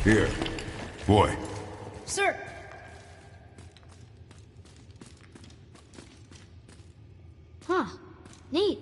Here. Boy. Sir! Huh. Neat.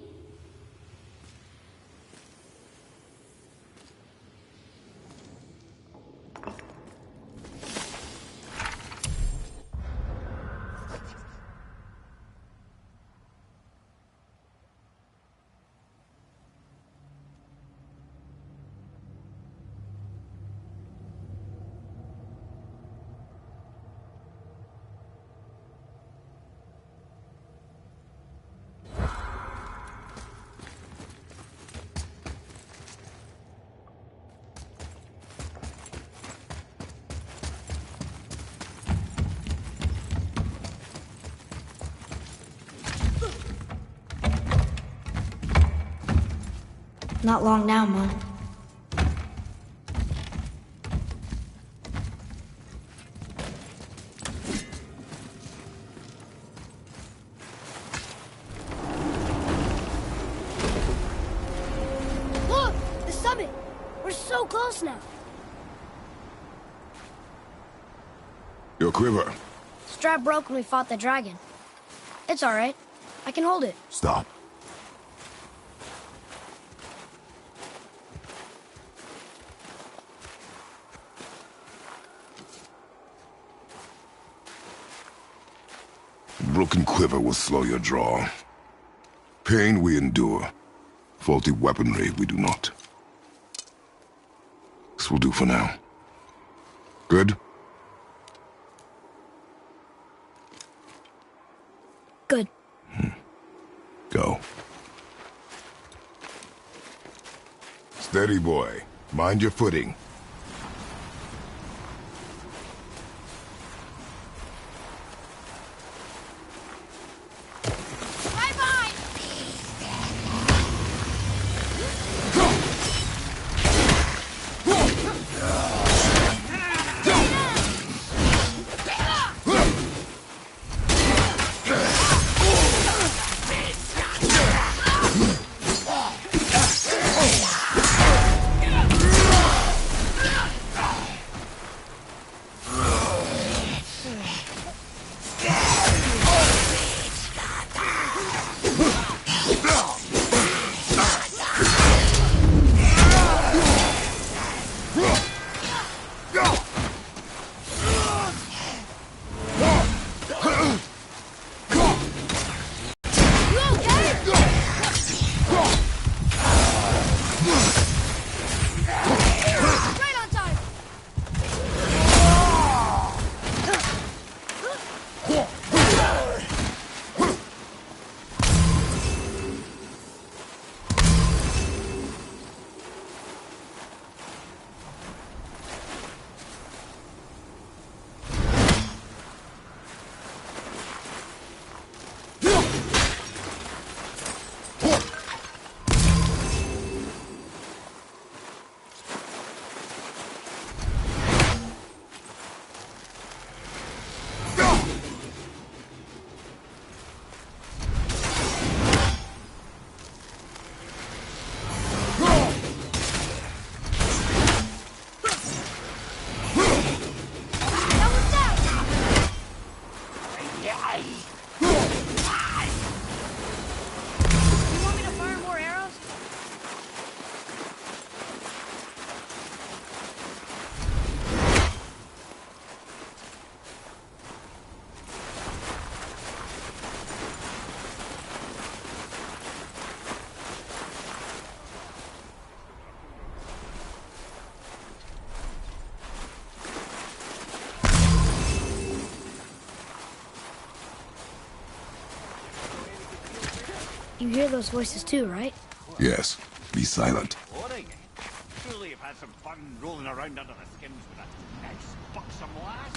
Not long now, Mom. Look! The summit! We're so close now. Your quiver. Strap broke when we fought the dragon. It's alright. I can hold it. Stop. Broken quiver will slow your draw. Pain we endure. Faulty weaponry we do not. This will do for now. Good? Good. Go. Steady, boy. Mind your footing. You hear those voices too, right? Yes. Be silent. Boring. Surely you've had some fun rolling around under the skins with a nice buxom lass.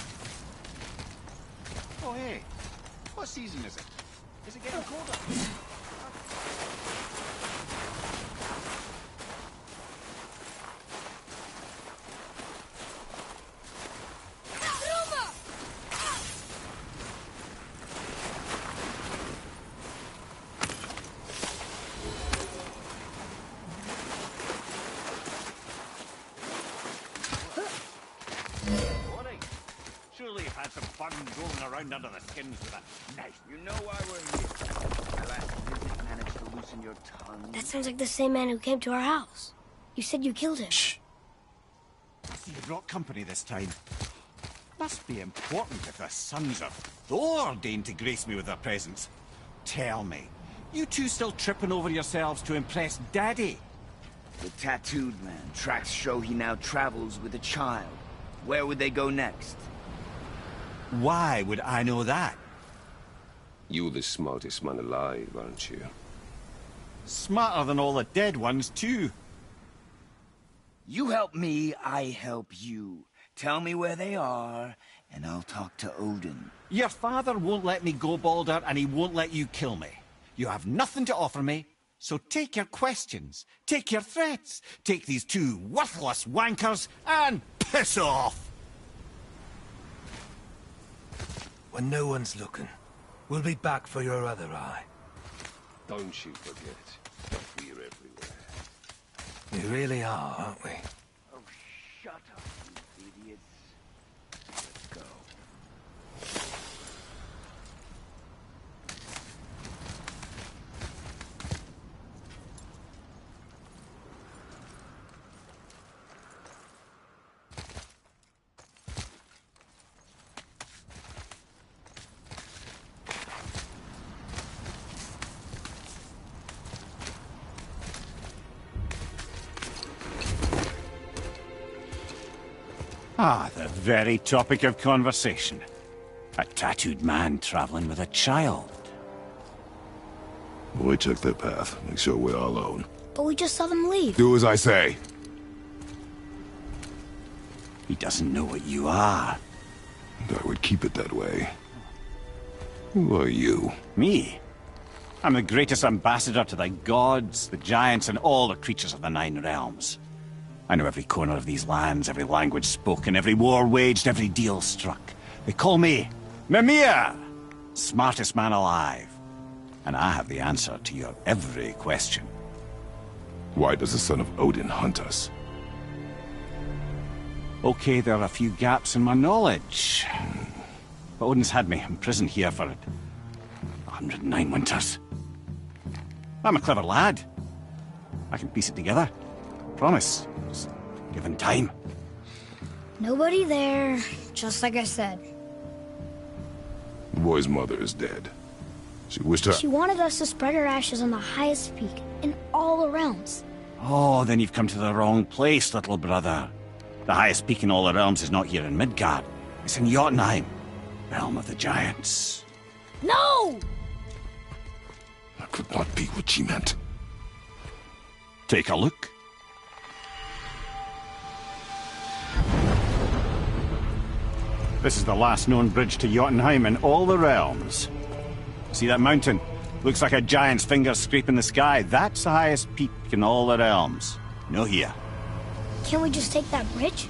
Oh hey, what season is it? Is it getting colder? fun rolling around under the skins with a knife. You know why we're here. My last visit managed to loosen your tongue. That sounds like the same man who came to our house. You said you killed him. Shh. I see you brought company this time. Must be important if the sons of Thor deign to grace me with their presence. Tell me, you two still tripping over yourselves to impress Daddy? The tattooed man. Tracks show he now travels with a child. Where would they go next? Why would I know that? You're the smartest man alive, aren't you? Smarter than all the dead ones, too. You help me, I help you. Tell me where they are, and I'll talk to Odin. Your father won't let me go, Baldur, and he won't let you kill me. You have nothing to offer me, so take your questions, take your threats, take these two worthless wankers, and piss off! When no one's looking, we'll be back for your other eye. Don't you forget, we're everywhere. We really are, aren't we? Oh, shut up, you idiots. Let's go. Ah, the very topic of conversation. A tattooed man traveling with a child. We check their path. Make sure we're all alone. But we just saw them leave. Do as I say. He doesn't know what you are. I would keep it that way. Who are you? Me? I'm the greatest ambassador to the gods, the giants, and all the creatures of the Nine Realms. I know every corner of these lands, every language spoken, every war waged, every deal struck. They call me Mimir, smartest man alive. And I have the answer to your every question. Why does the son of Odin hunt us? Okay, there are a few gaps in my knowledge. But Odin's had me imprisoned here for 109 winters. I'm a clever lad. I can piece it together. Promise. Just given time. Nobody there, just like I said. The boy's mother is dead. She wished her... She wanted us to spread her ashes on the highest peak in all the realms. Oh, then you've come to the wrong place, little brother. The highest peak in all the realms is not here in Midgard. It's in Jotunheim, realm of the giants. No! That could not be what she meant. Take a look. This is the last known bridge to Jotunheim in all the realms. See that mountain? Looks like a giant's finger scraping the sky. That's the highest peak in all the realms. No here. Can't we just take that bridge?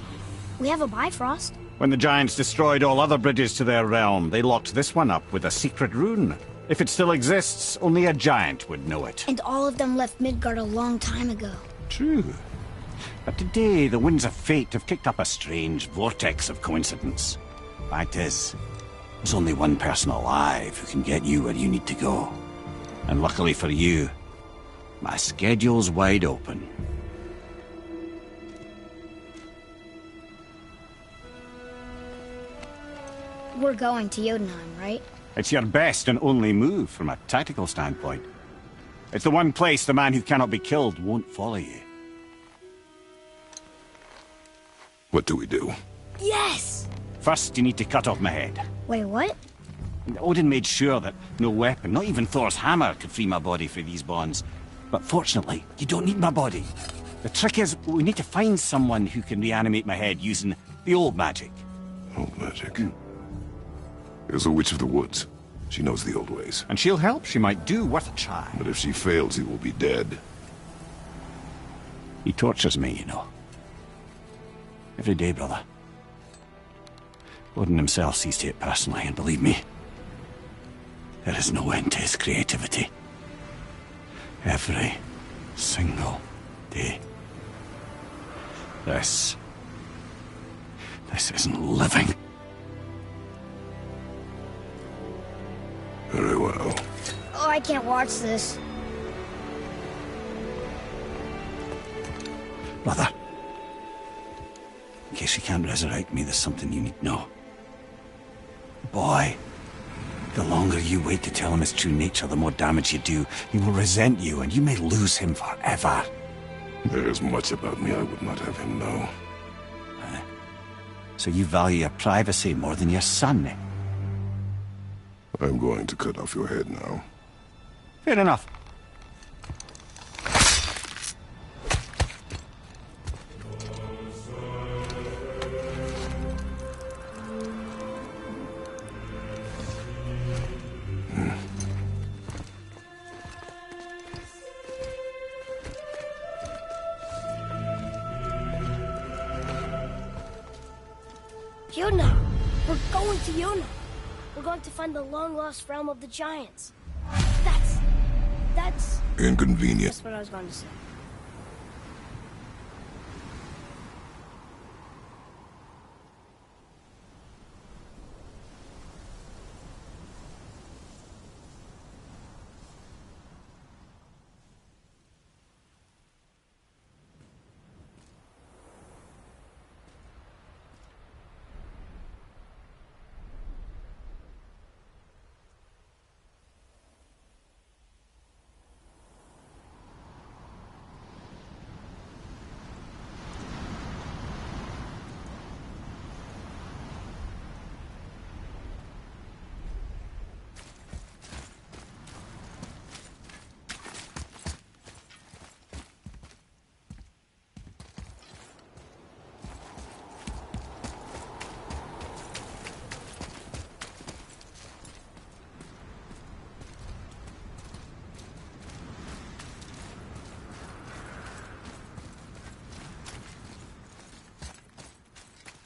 We have a Bifrost. When the giants destroyed all other bridges to their realm, they locked this one up with a secret rune. If it still exists, only a giant would know it. And all of them left Midgard a long time ago. True. But today, the winds of fate have kicked up a strange vortex of coincidence. Fact is, there's only one person alive who can get you where you need to go. And luckily for you, my schedule's wide open. We're going to Jotunheim, right? It's your best and only move from a tactical standpoint. It's the one place the man who cannot be killed won't follow you. What do we do? Yes! First, you need to cut off my head. Wait, what? Odin made sure that no weapon, not even Thor's hammer, could free my body from these bonds. But fortunately, you don't need my body. The trick is, we need to find someone who can reanimate my head using the old magic. Old magic. There's a witch of the woods. She knows the old ways. And she'll help. She might do worth a try. But if she fails, he will be dead. He tortures me, you know. Every day, brother. Odin himself sees to it personally, and believe me, there is no end to his creativity. Every single day. This isn't living. I can't watch this. Mother, in case you can't resurrect me, there's something you need to know. Boy, the longer you wait to tell him his true nature, the more damage you do. He will resent you, and you may lose him forever. There is much about me I would not have him know. So you value your privacy more than your son, eh? I'm going to cut off your head now. Fair enough. Yuna! We're going to Yuna! We're going to find the long-lost realm of the Giants. That's Inconvenient. That's what I was going to say.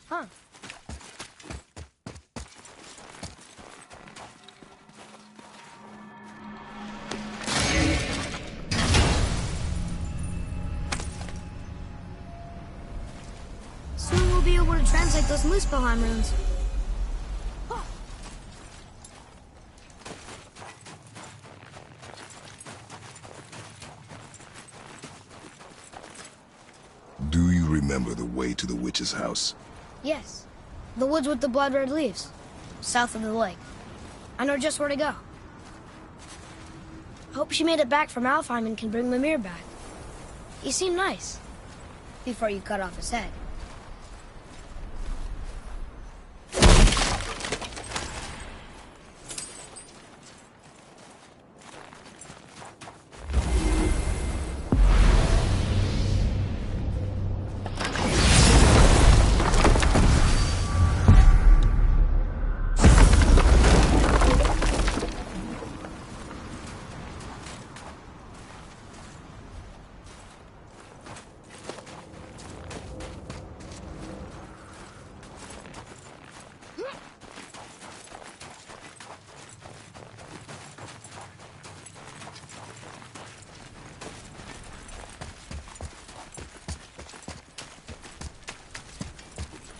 Huh. Soon we'll be able to translate those Muspelheim runes. Do you remember the way to the witch's house? Yes. The woods with the blood-red leaves. South of the lake. I know just where to go. Hope she made it back from Alfheim and can bring Mimir back. He seemed nice. Before you cut off his head.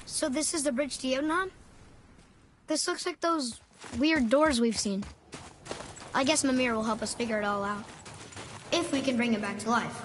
So this is the bridge to Jotunheim? This looks like those weird doors we've seen. I guess Mimir will help us figure it all out. If we can bring it back to life.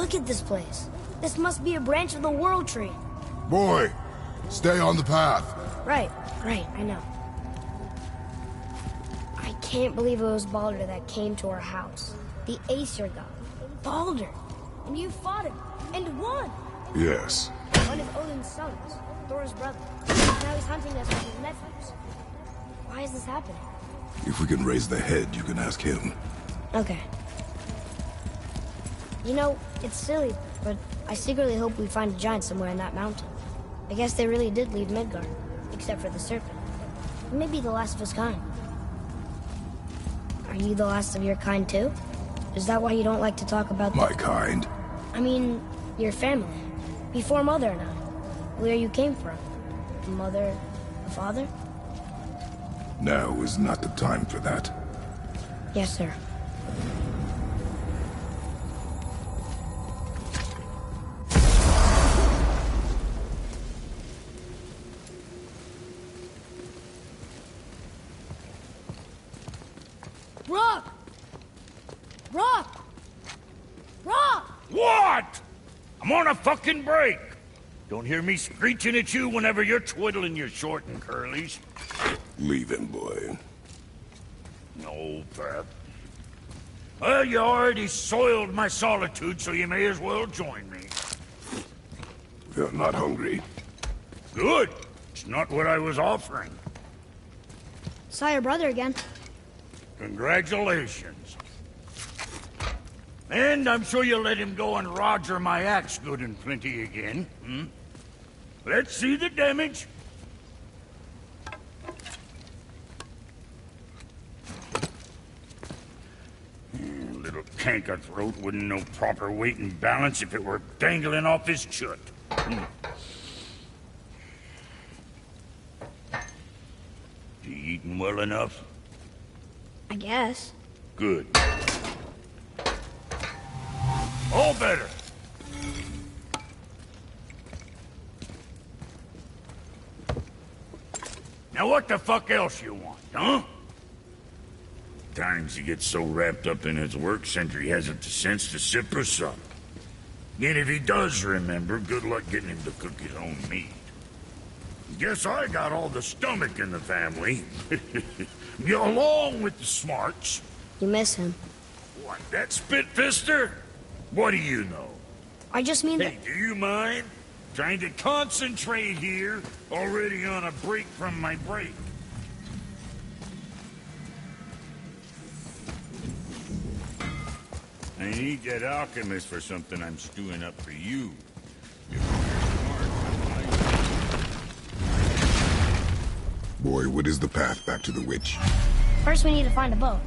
Look at this place. This must be a branch of the World Tree. Boy, stay on the path. Right, I know. I can't believe it was Baldur that came to our house. The Aesir god. Baldur! And you fought him, and won! Yes. One of Odin's sons, Thor's brother. Now he's hunting us with his nephews. Why is this happening? If we can raise the head, you can ask him. Okay. You know, it's silly, but I secretly hope we find a giant somewhere in that mountain. I guess they really did leave Midgard, except for the serpent. Maybe the last of his kind. Are you the last of your kind too? Is that why you don't like to talk about My kind? I mean, your family. Before Mother and I. Where you came from. Mother, father? Now is not the time for that. Yes, sir. Rock! Rock! Rock! What? I'm on a fucking break. Don't hear me screeching at you whenever you're twiddling your short and curlies. Leave him, boy. No, Pep. Well, you already soiled my solitude, so you may as well join me. You're not hungry. Good. It's not what I was offering. Saw your brother again. Congratulations. And I'm sure you'll let him go and Roger my axe good and plenty again, hmm? Let's see the damage. Little canker throat wouldn't know proper weight and balance if it were dangling off his chut. You eating well enough? I guess. Good. All better. Now what the fuck else you want, huh? Times he gets so wrapped up in his work, Sentry hasn't the sense to sip or sup. And if he does remember, good luck getting him to cook his own meat. Guess I got all the stomach in the family. Along with the smarts. You miss him. What, that spit-fister? What do you know? I just mean Hey, do you mind? Trying to concentrate here, already on a break from my break. I need that alchemist for something I'm stewing up for you. If you're smart, Boy, what is the path back to the witch? First we need to find a boat.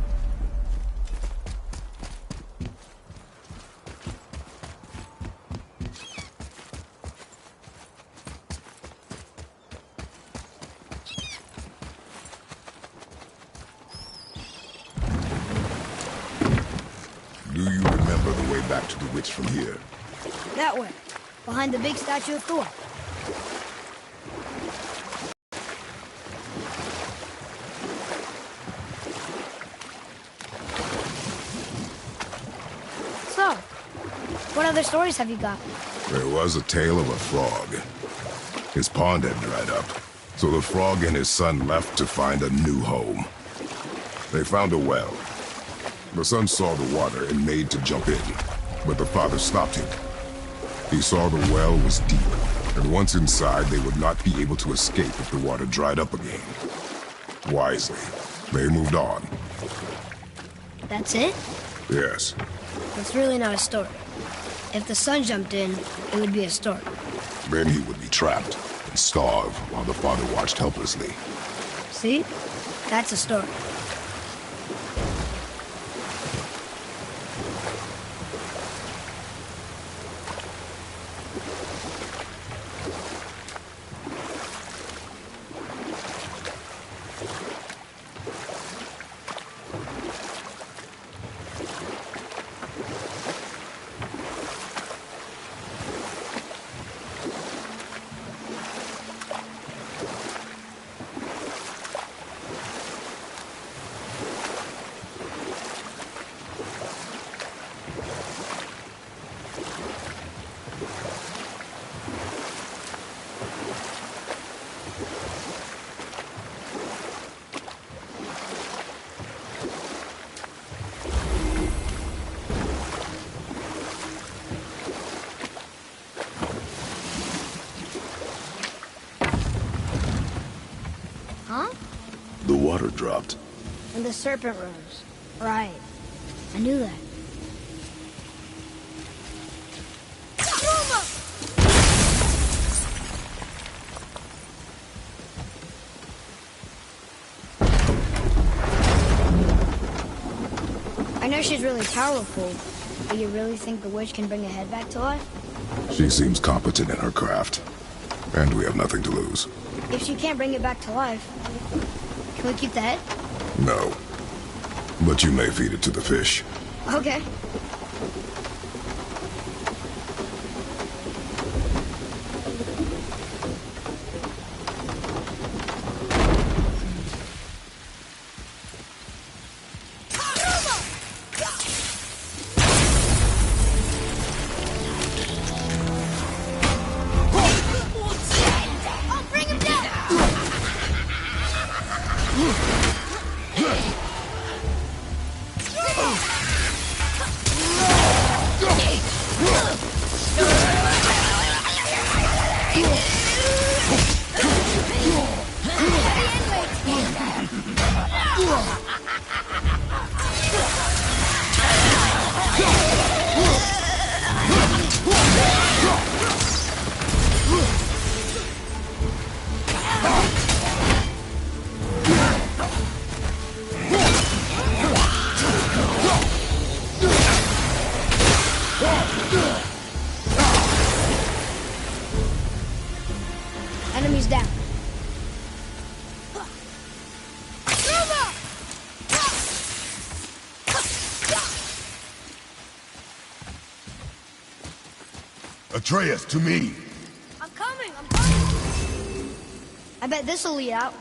Do you remember the way back to the witch from here? That way. Behind the big statue of Thor. So, what other stories have you got? There was a tale of a frog. His pond had dried up, so the frog and his son left to find a new home. They found a well. The son saw the water and made to jump in, but the father stopped him. He saw the well was deep, and once inside they would not be able to escape if the water dried up again. Wisely, they moved on. That's it? Yes, It's really not a story. If the son jumped in, it would be a story. then he would be trapped and starve while the father watched helplessly. See? That's a story. were dropped. And the serpent rose. Right. I knew that. I know she's really powerful, but you really think the witch can bring a head back to life? She seems competent in her craft. And we have nothing to lose. If she can't bring it back to life, can we keep the head? No. But you may feed it to the fish. Okay. Enemies down. Atreus, to me! I'm coming! I bet this'll lead out.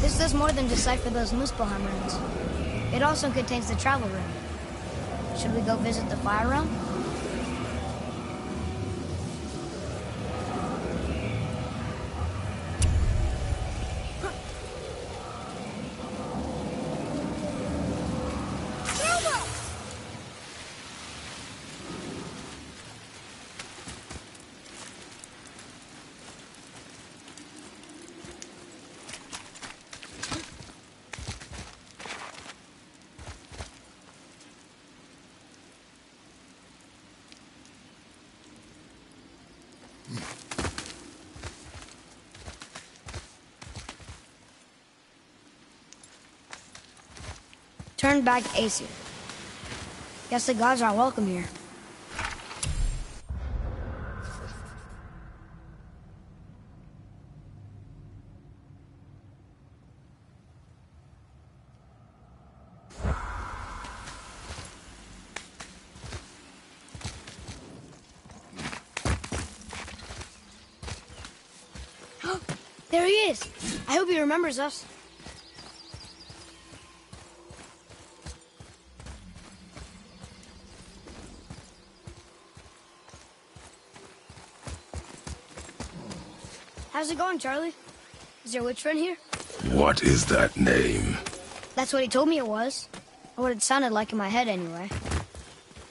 This does more than decipher those Muspelheim runes. It also contains the travel rune. Should we go visit the Fire Realm? Turn back Aesir. Guess the gods aren't welcome here. There he is! I hope he remembers us. How's it going, Charlie? Is your witch friend here? What is that name? That's what he told me it was. Or what it sounded like in my head, anyway.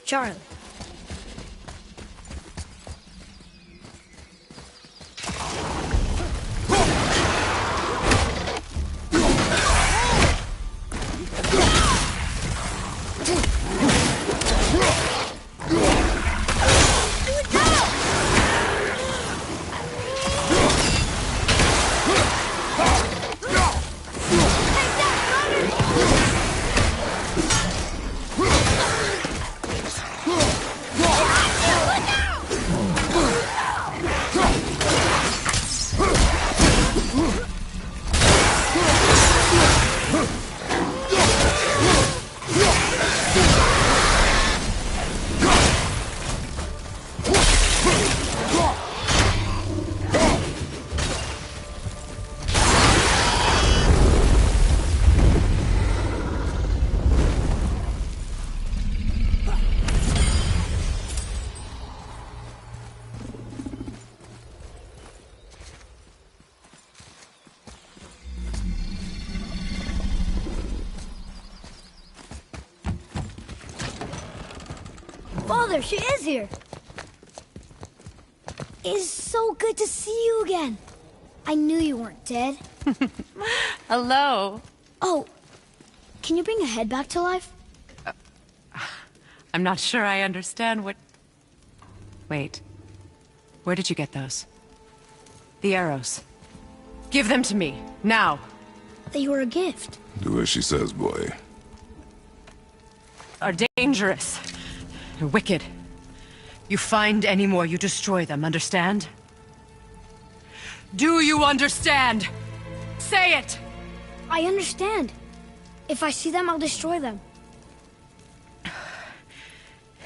Charlie. Father, she is here! It's so good to see you again. I knew you weren't dead. Hello. Oh, can you bring a head back to life? I'm not sure I understand what... Wait. Where did you get those? The arrows. Give them to me, now. They were a gift. Do as she says, boy. Are dangerous. They're wicked. You find any more, you destroy them, understand? Do you understand? Say it! I understand. If I see them, I'll destroy them.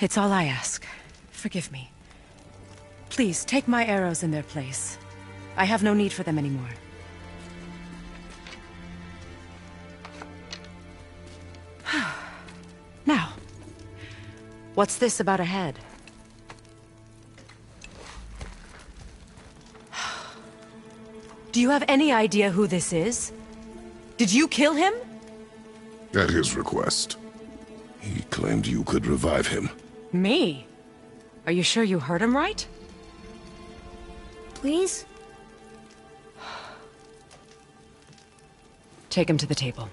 It's all I ask. Forgive me. Please, take my arrows in their place. I have no need for them anymore. Now, what's this about a head? Do you have any idea who this is? Did you kill him? At his request. He claimed you could revive him. Me? Are you sure you heard him right? Please? Take him to the table.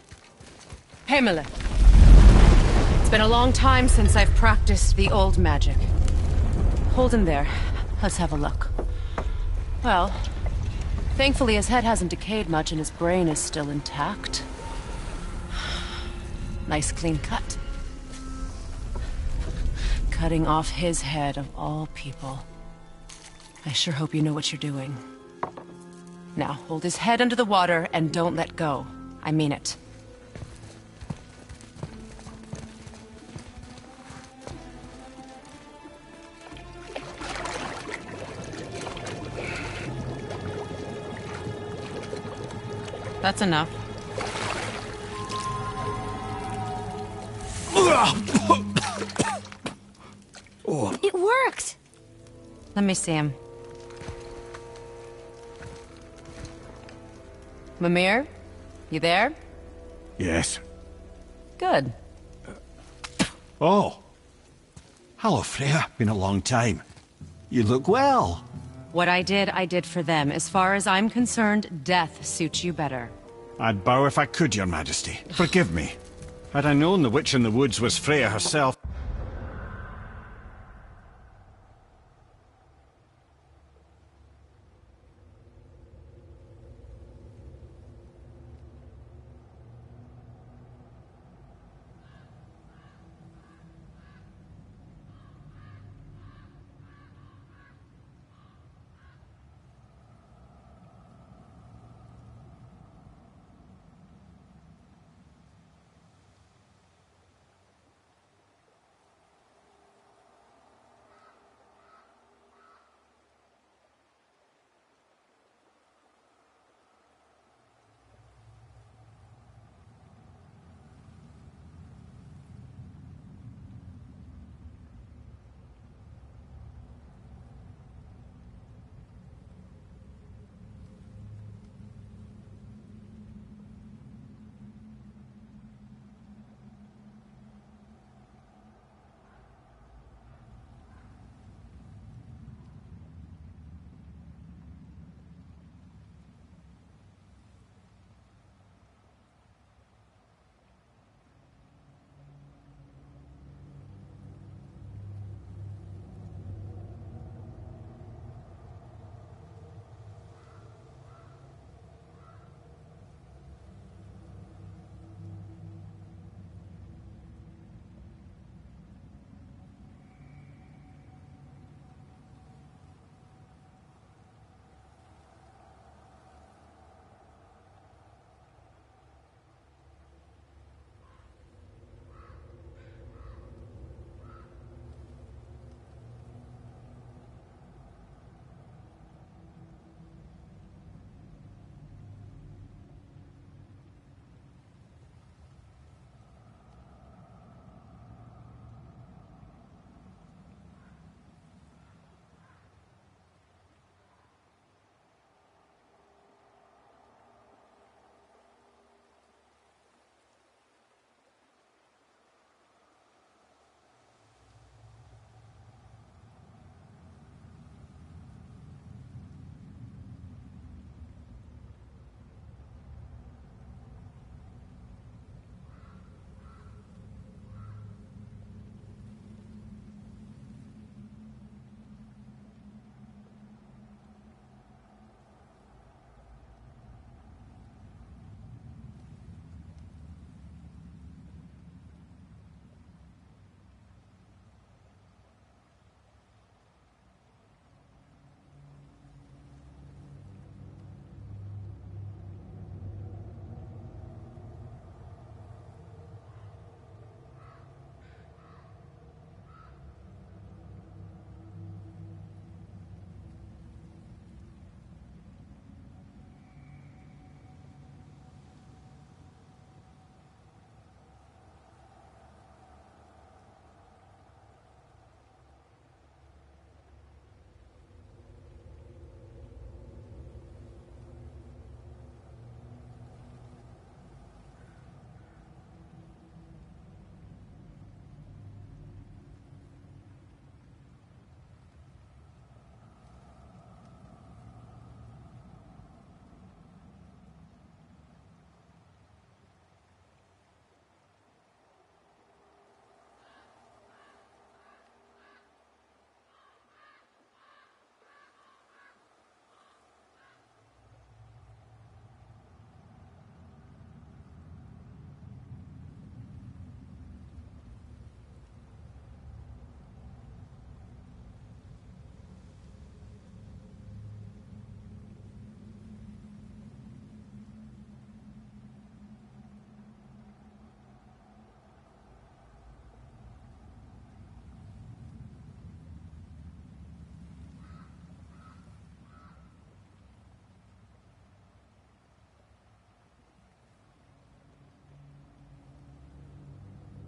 Hamlet. It's been a long time since I've practiced the old magic. Hold him there. Let's have a look. Well, thankfully his head hasn't decayed much and his brain is still intact. Nice clean cut. Cutting off his head of all people. I sure hope you know what you're doing. Now, hold his head under the water and don't let go. I mean it. That's enough. It worked! Let me see him. Mimir? You there? Yes. Good. Oh. Hello, Freya. Been a long time. You look well. What I did for them. As far as I'm concerned, death suits you better. I'd bow if I could, Your Majesty. Forgive me. Had I known the witch in the woods was Freya herself...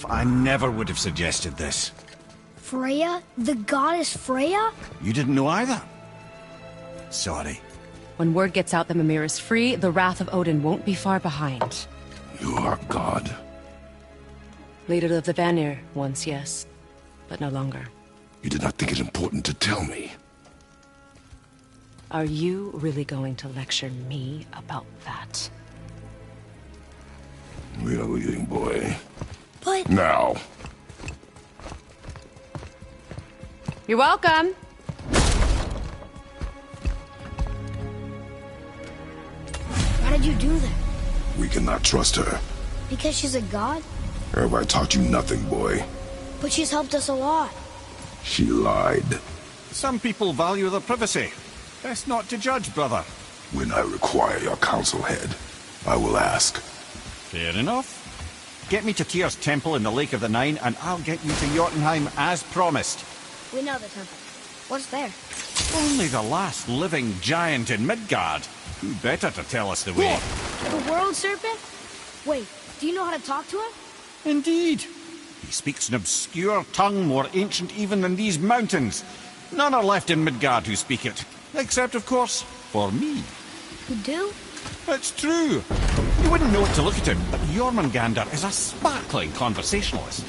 I never would have suggested this. Freya? The goddess Freya? You didn't know either? Sorry. When word gets out that Mimir is free, the wrath of Odin won't be far behind. You are God. Leader of the Vanir, once yes, but no longer. You did not think it important to tell me. Are you really going to lecture me about that? We are leaving, boy. But... Now. You're welcome. Why did you do that? We cannot trust her. Because she's a god? Have I taught you nothing, boy? But she's helped us a lot. She lied. Some people value their privacy. Best not to judge, brother. When I require your council head, I will ask. Fair enough. Get me to Tyr's temple in the Lake of the Nine, and I'll get you to Jotunheim as promised. We know the temple. What's there? Only the last living giant in Midgard. Who better to tell us the way? The world serpent? Wait, do you know how to talk to him? Indeed. He speaks an obscure tongue more ancient even than these mountains. None are left in Midgard who speak it. Except, of course, for me. You do? It's true. You wouldn't know it to look at him, but Jormungandr is a sparkling conversationalist.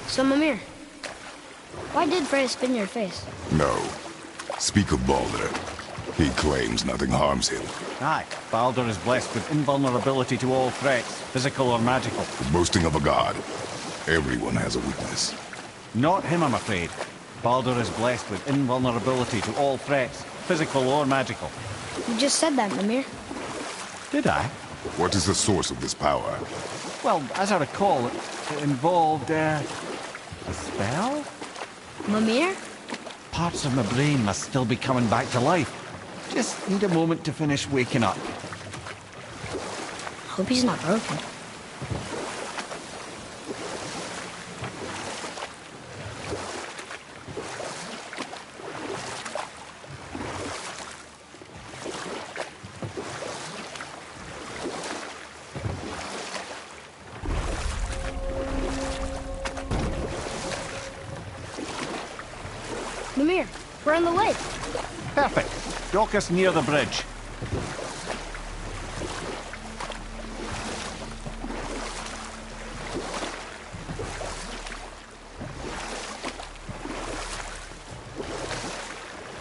So, Mimir, why did Freya spin your face? No. Speak of Baldur. He claims nothing harms him. Aye, Baldur is blessed with invulnerability to all threats, physical or magical. The boasting of a god. Everyone has a weakness. Not him, I'm afraid. Baldur is blessed with invulnerability to all threats, physical or magical. You just said that, Mimir. Did I? What is the source of this power? Well, as I recall, it involved, a spell? Mimir? Parts of my brain must still be coming back to life. Just need a moment to finish waking up. Hope he's not broken. Mimir, we're on the lake. Perfect. Dock us near the bridge.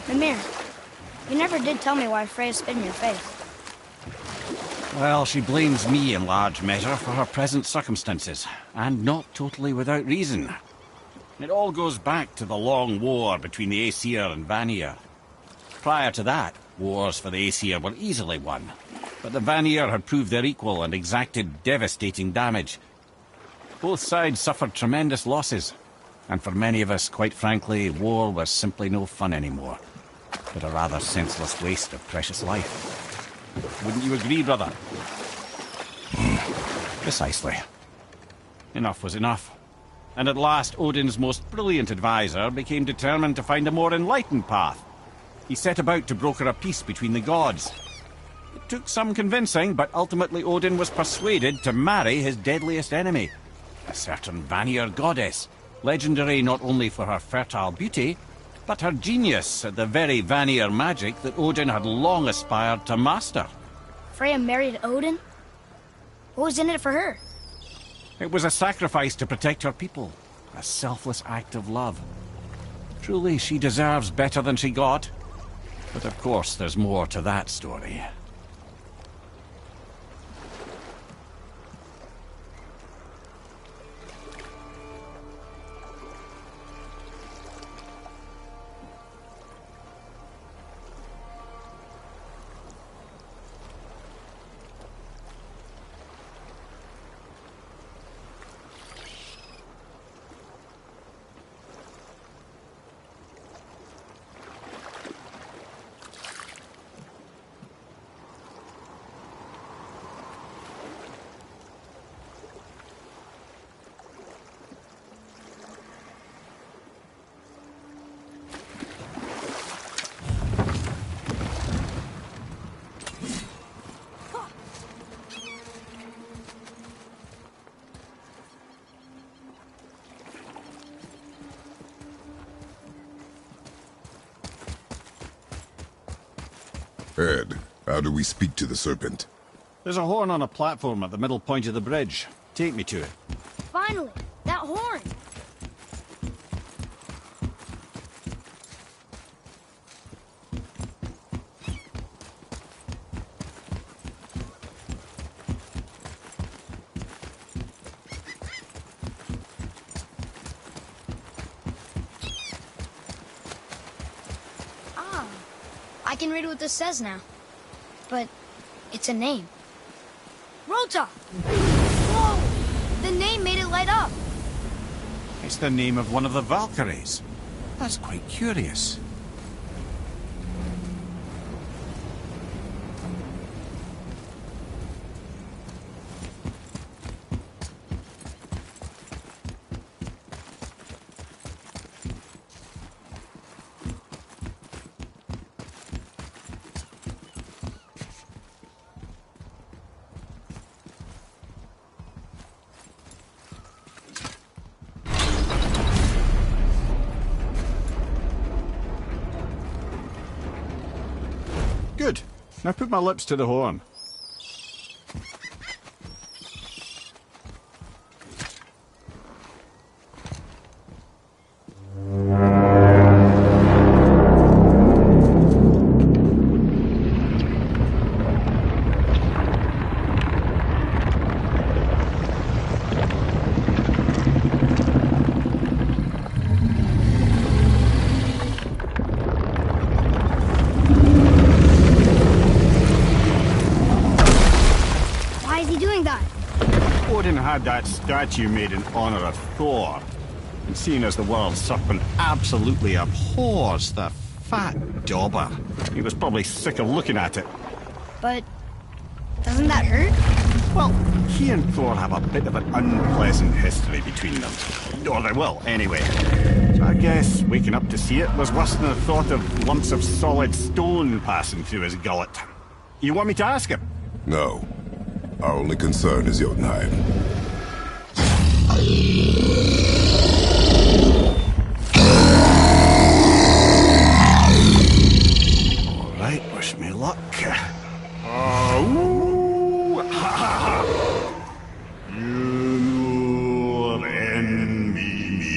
Mimir, you never did tell me why Freya spit in your face. Well, she blames me in large measure for her present circumstances, and not totally without reason. It all goes back to the long war between the Aesir and Vanir. Prior to that, wars for the Aesir were easily won, but the Vanir had proved their equal and exacted devastating damage. Both sides suffered tremendous losses, and for many of us, quite frankly, war was simply no fun anymore, but a rather senseless waste of precious life. Wouldn't you agree, brother? Precisely. Enough was enough. And at last, Odin's most brilliant advisor became determined to find a more enlightened path. He set about to broker a peace between the gods. It took some convincing, but ultimately Odin was persuaded to marry his deadliest enemy, a certain Vanir goddess, legendary not only for her fertile beauty, but her genius at the very Vanir magic that Odin had long aspired to master. Freya married Odin? What was in it for her? It was a sacrifice to protect her people, a selfless act of love. Truly, she deserves better than she got. But of course, there's more to that story. Ed, how do we speak to the serpent? There's a horn on a platform at the middle point of the bridge. Take me to it. Finally, that horn! Ah, I can read what this says now. But it's a name. Rota! Whoa! The name made it light up. It's the name of one of the Valkyries. That's quite curious. Good. Now put my lips to the horn. Odin had that statue made in honor of Thor. And seeing as the world serpent absolutely abhors the fat dauber, he was probably sick of looking at it. But doesn't that hurt? Well, he and Thor have a bit of an unpleasant history between them. Or they will, anyway. So I guess waking up to see it was worse than the thought of lumps of solid stone passing through his gullet. You want me to ask him? No. Our only concern is Jotunheim. All right, wish me luck. You envy me.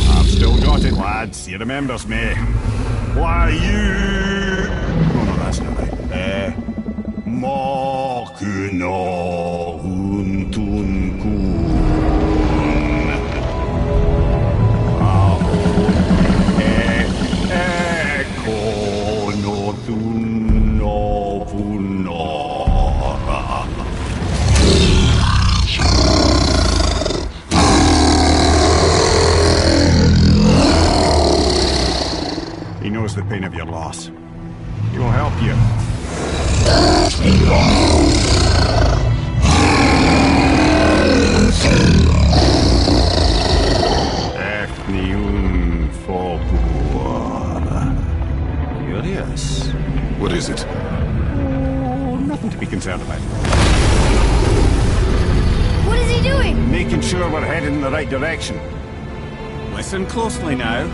I've still got it, lads. He remembers me. Why you? Oh no, that's not right. Mokuno Huntunkun. He knows the pain of your loss. He will help you. Efniun Folkur. Curious. What is it? Oh, nothing to be concerned about. What is he doing? Making sure we're headed in the right direction. Listen closely now.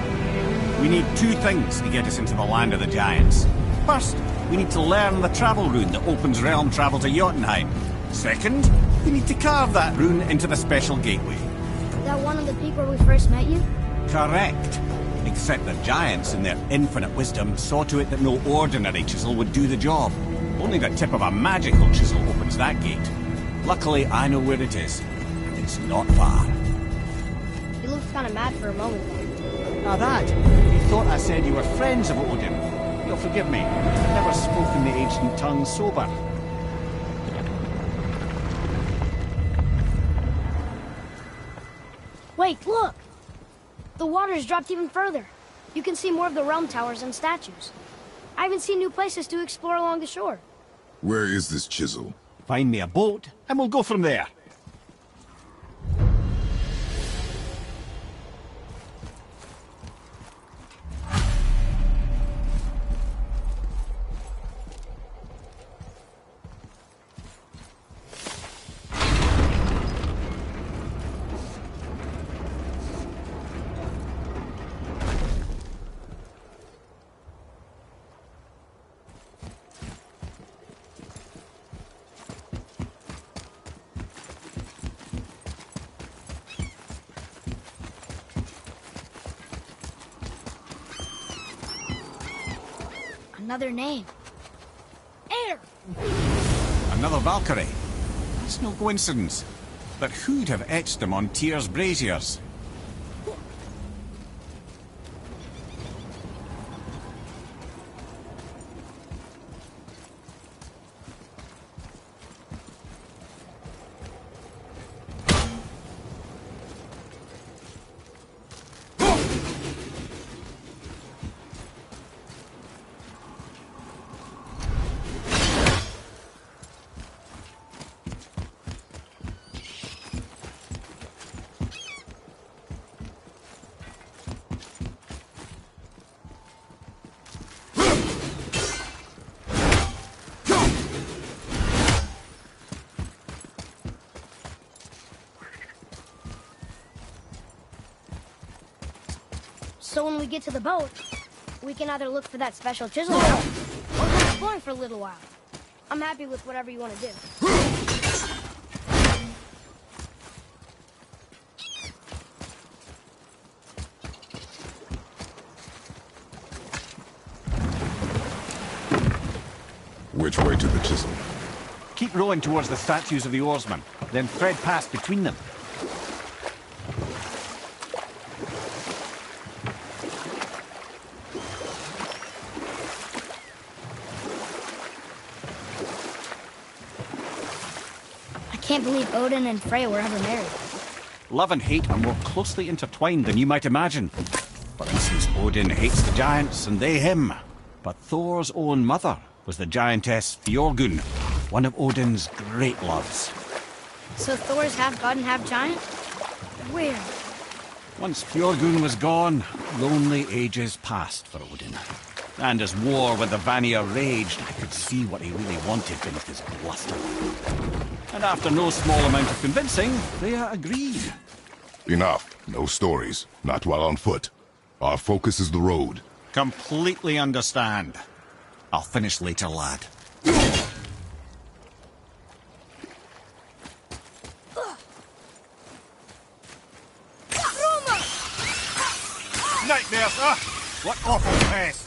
We need two things to get us into the land of the giants. First, we need to learn the travel rune that opens realm travel to Jotunheim. Second, we need to carve that rune into the special gateway. Is that one of the peak where we first met you? Correct. Except the giants, in their infinite wisdom, saw to it that no ordinary chisel would do the job. Only the tip of a magical chisel opens that gate. Luckily, I know where it is, and it's not far. You looked kind of mad for a moment there. Now that, you thought I said you were friends of Odin. You'll forgive me. I've never spoken the ancient tongue sober. Wait, look! The water's dropped even further. You can see more of the realm towers and statues. I haven't seen new places to explore along the shore. Where is this chisel? Find me a boat, and we'll go from there. another name. Air! Another Valkyrie. That's no coincidence. But who'd have etched them on Tyr's braziers? So when we get to the boat, we can either look for that special chisel now, or go exploring for a little while. I'm happy with whatever you want to do. Which way to the chisel? Keep rowing towards the statues of the oarsmen, then thread past between them. I can't believe Odin and Freya were ever married. Love and hate are more closely intertwined than you might imagine. For instance, Odin hates the giants and they him. But Thor's own mother was the giantess Fjorgun, one of Odin's great loves. So Thor's half god and half giant? Weird. Once Fjorgun was gone, lonely ages passed for Odin. And as war with the Vanir raged, I could see what he really wanted beneath his bluster. And after no small amount of convincing, Freya agreed. Enough. No stories. Not while on foot. Our focus is the road. Completely understand. I'll finish later, lad. Nightmares, huh? What awful pests!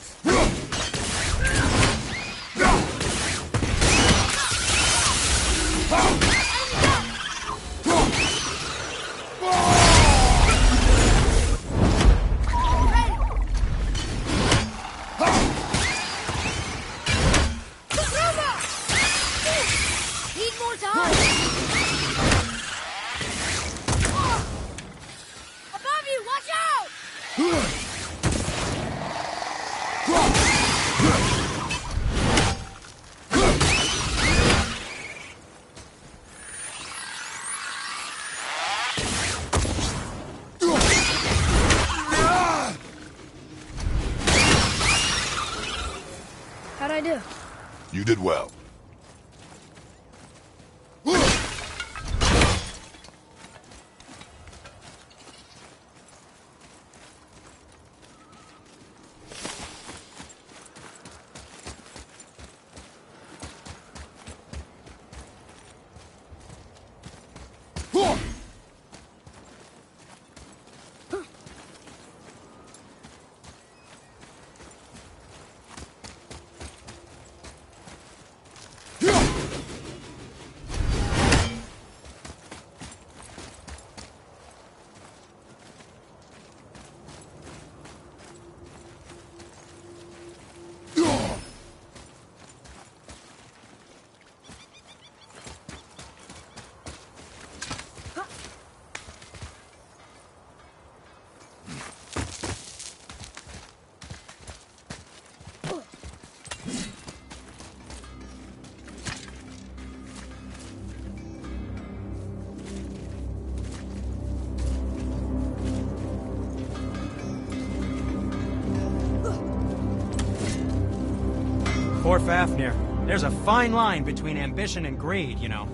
Need more time! Above you, watch out! How'd I do? You did well. Poor Fafnir. There's a fine line between ambition and greed, you know.